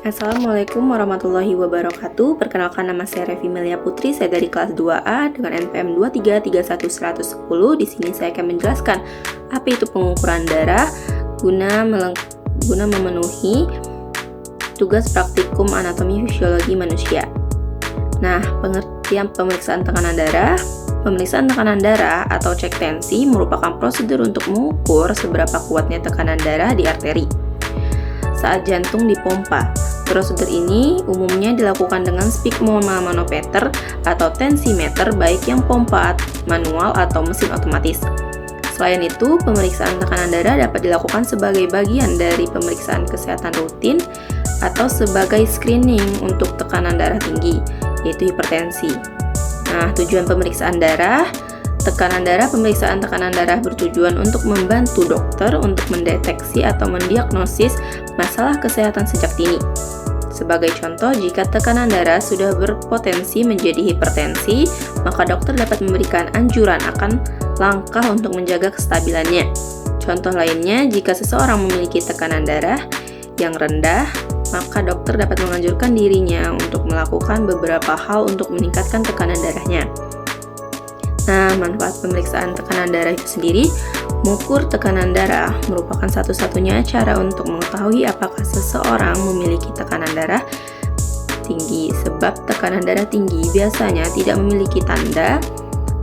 Assalamualaikum warahmatullahi wabarakatuh. Perkenalkan, nama saya Revi Melia Putri. Saya dari kelas 2A dengan NPM 2331110. Di sini saya akan menjelaskan apa itu pengukuran darah guna memenuhi tugas praktikum anatomi fisiologi manusia. Nah, pengertian pemeriksaan tekanan darah. Pemeriksaan tekanan darah atau cek tensi merupakan prosedur untuk mengukur seberapa kuatnya tekanan darah di arteri saat jantung dipompa. Prosedur ini umumnya dilakukan dengan sphygmomanometer atau tensimeter, baik yang pompa manual atau mesin otomatis. Selain itu, pemeriksaan tekanan darah dapat dilakukan sebagai bagian dari pemeriksaan kesehatan rutin atau sebagai screening untuk tekanan darah tinggi, yaitu hipertensi. Nah, tujuan pemeriksaan darah. Pemeriksaan tekanan darah bertujuan untuk membantu dokter untuk mendeteksi atau mendiagnosis masalah kesehatan sejak dini. Sebagai contoh, jika tekanan darah sudah berpotensi menjadi hipertensi, maka dokter dapat memberikan anjuran akan langkah untuk menjaga kestabilannya. Contoh lainnya, jika seseorang memiliki tekanan darah yang rendah, maka dokter dapat menganjurkan dirinya untuk melakukan beberapa hal untuk meningkatkan tekanan darahnya. Nah, manfaat pemeriksaan tekanan darah itu sendiri, mengukur tekanan darah merupakan satu-satunya cara untuk mengetahui apakah seseorang memiliki tekanan darah tinggi, sebab tekanan darah tinggi biasanya tidak memiliki tanda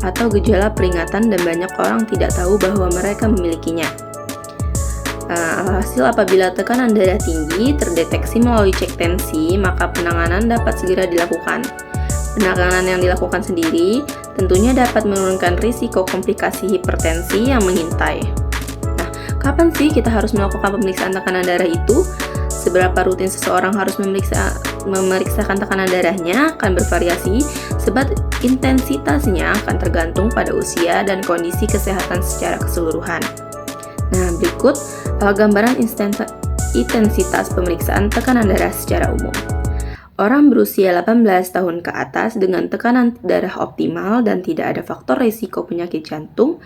atau gejala peringatan dan banyak orang tidak tahu bahwa mereka memilikinya. Alhasil, apabila tekanan darah tinggi terdeteksi melalui cek tensi, maka penanganan dapat segera dilakukan. Penanganan yang dilakukan sendiri tentunya dapat menurunkan risiko komplikasi hipertensi yang mengintai. Nah, kapan sih kita harus melakukan pemeriksaan tekanan darah itu? Seberapa rutin seseorang harus memeriksakan tekanan darahnya akan bervariasi, sebab intensitasnya akan tergantung pada usia dan kondisi kesehatan secara keseluruhan. Nah, berikut gambaran intensitas pemeriksaan tekanan darah secara umum. Orang berusia 18 tahun ke atas dengan tekanan darah optimal dan tidak ada faktor risiko penyakit jantung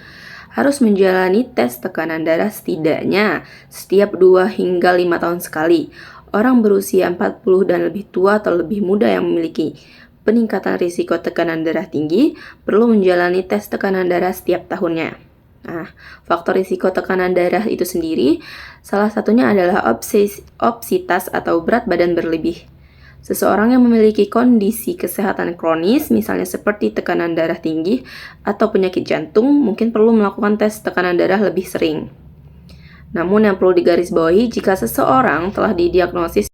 harus menjalani tes tekanan darah setidaknya setiap 2 hingga 5 tahun sekali. Orang berusia 40 dan lebih tua atau lebih muda yang memiliki peningkatan risiko tekanan darah tinggi perlu menjalani tes tekanan darah setiap tahunnya. Nah, faktor risiko tekanan darah itu sendiri salah satunya adalah obesitas atau berat badan berlebih. Seseorang yang memiliki kondisi kesehatan kronis, misalnya seperti tekanan darah tinggi atau penyakit jantung, mungkin perlu melakukan tes tekanan darah lebih sering. Namun yang perlu digarisbawahi, jika seseorang telah didiagnosis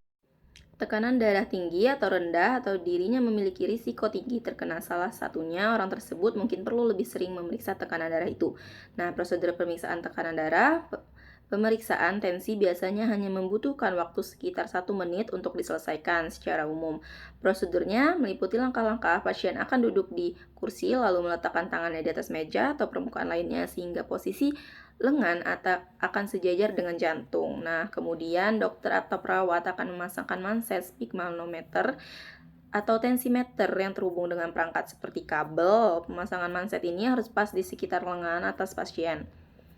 tekanan darah tinggi atau rendah atau dirinya memiliki risiko tinggi terkena salah satunya, orang tersebut mungkin perlu lebih sering memeriksa tekanan darah itu. Nah, prosedur pemeriksaan tekanan darah, pemeriksaan tensi biasanya hanya membutuhkan waktu sekitar 1 menit untuk diselesaikan secara umum. Prosedurnya meliputi langkah-langkah. Pasien akan duduk di kursi lalu meletakkan tangannya di atas meja atau permukaan lainnya sehingga posisi lengan akan sejajar dengan jantung. Nah, kemudian dokter atau perawat akan memasangkan manset sphygmomanometer atau tensimeter yang terhubung dengan perangkat seperti kabel. Pemasangan manset ini harus pas di sekitar lengan atas pasien.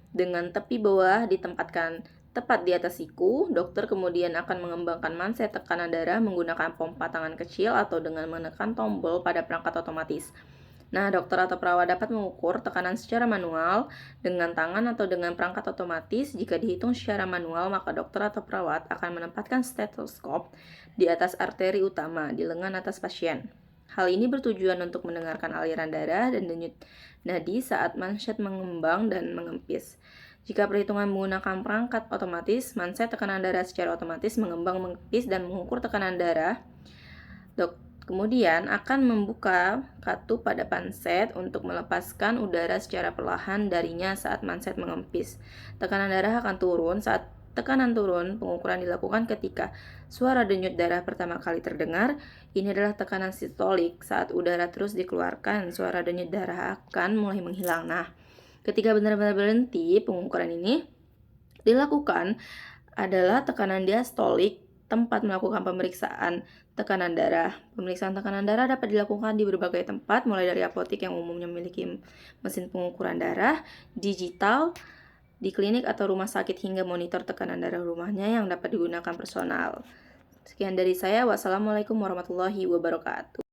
Dengan tepi bawah ditempatkan tepat di atas siku, dokter kemudian akan mengembangkan manset tekanan darah menggunakan pompa tangan kecil atau dengan menekan tombol pada perangkat otomatis. Nah, dokter atau perawat dapat mengukur tekanan secara manual dengan tangan atau dengan perangkat otomatis. Jika dihitung secara manual, maka dokter atau perawat akan menempatkan stetoskop di atas arteri utama di lengan atas pasien. Hal ini bertujuan untuk mendengarkan aliran darah dan denyut nadi saat manset mengembang dan mengempis. Jika perhitungan menggunakan perangkat otomatis, manset tekanan darah secara otomatis mengembang, mengempis, dan mengukur tekanan darah. Kemudian akan membuka katup pada manset untuk melepaskan udara secara perlahan darinya saat manset mengempis. Tekanan darah akan turun. Saat tekanan turun, pengukuran dilakukan ketika suara denyut darah pertama kali terdengar. Ini adalah tekanan sistolik. Saat udara terus dikeluarkan, suara denyut darah akan mulai menghilang. Nah, ketika benar-benar berhenti, pengukuran ini dilakukan adalah tekanan diastolik, tempat melakukan pemeriksaan tekanan darah. Pemeriksaan tekanan darah dapat dilakukan di berbagai tempat, mulai dari apotek yang umumnya memiliki mesin pengukuran darah, digital, di klinik atau rumah sakit, hingga monitor tekanan darah rumahnya yang dapat digunakan personal. Sekian dari saya, wassalamualaikum warahmatullahi wabarakatuh.